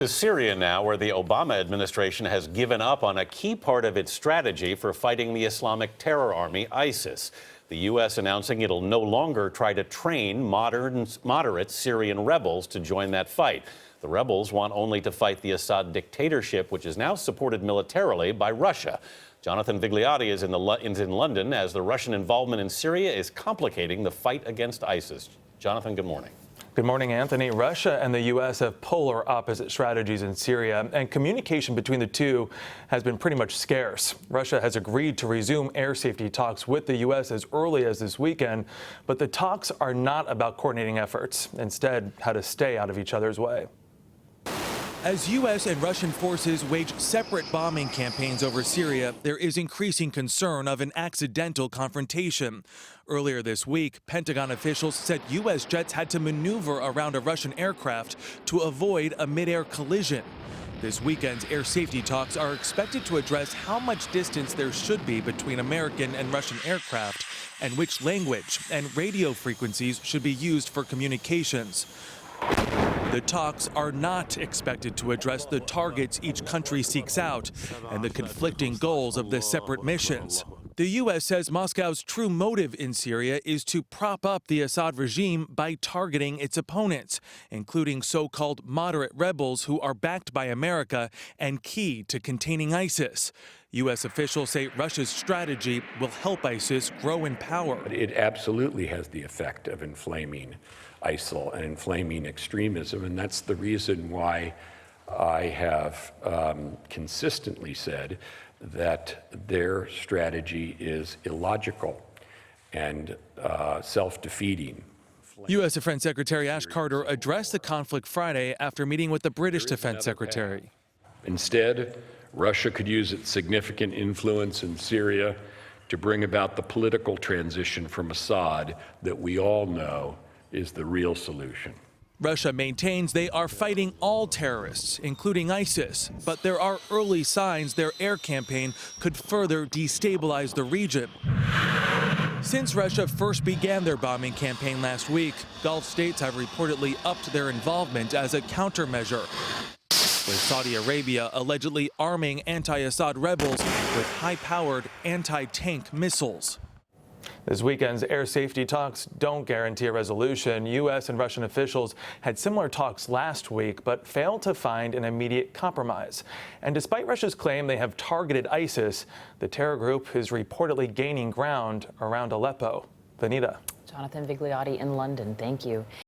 To Syria now, where the Obama administration has given up on a key part of its strategy for fighting the Islamic terror army, ISIS. The U.S. announcing it'll no longer try to train moderate Syrian rebels to join that fight. The rebels want only to fight the Assad dictatorship, which is now supported militarily by Russia. Jonathan Vigliotti is in London as the Russian involvement in Syria is complicating the fight against ISIS. Jonathan, good morning. Good morning, Anthony. Russia and the U.S. have polar opposite strategies in Syria, and communication between the two has been pretty much scarce. Russia has agreed to resume air safety talks with the U.S. as early as this weekend, but the talks are not about coordinating efforts. Instead, how to stay out of each other's way. As U.S. and Russian forces wage separate bombing campaigns over Syria, there is increasing concern of an accidental confrontation. Earlier this week, Pentagon officials said U.S. jets had to maneuver around a Russian aircraft to avoid a mid-air collision. This weekend's air safety talks are expected to address how much distance there should be between American and Russian aircraft and which language and radio frequencies should be used for communications. The talks are not expected to address the targets each country seeks out and the conflicting goals of the separate missions. The U.S. says Moscow's true motive in Syria is to prop up the Assad regime by targeting its opponents, including so-called moderate rebels who are backed by America and key to containing ISIS. U.S. officials say Russia's strategy will help ISIS grow in power. It absolutely has the effect of inflaming ISIL and inflaming extremism, and that's the reason why I have consistently said that their strategy is illogical and self-defeating. U.S. Defense Secretary Ash Carter addressed the conflict Friday after meeting with the British Defense Secretary. Instead, Russia could use its significant influence in Syria to bring about the political transition from Assad that we all know is the real solution. Russia maintains they are fighting all terrorists, including ISIS, but there are early signs their air campaign could further destabilize the region. Since Russia first began their bombing campaign last week, Gulf states have reportedly upped their involvement as a countermeasure, with Saudi Arabia allegedly arming anti-Assad rebels with high-powered anti-tank missiles. This weekend's air safety talks don't guarantee a resolution. U.S. and Russian officials had similar talks last week, but failed to find an immediate compromise. And despite Russia's claim they have targeted ISIS, the terror group is reportedly gaining ground around Aleppo. Vanita. Jonathan Vigliotti in London, thank you.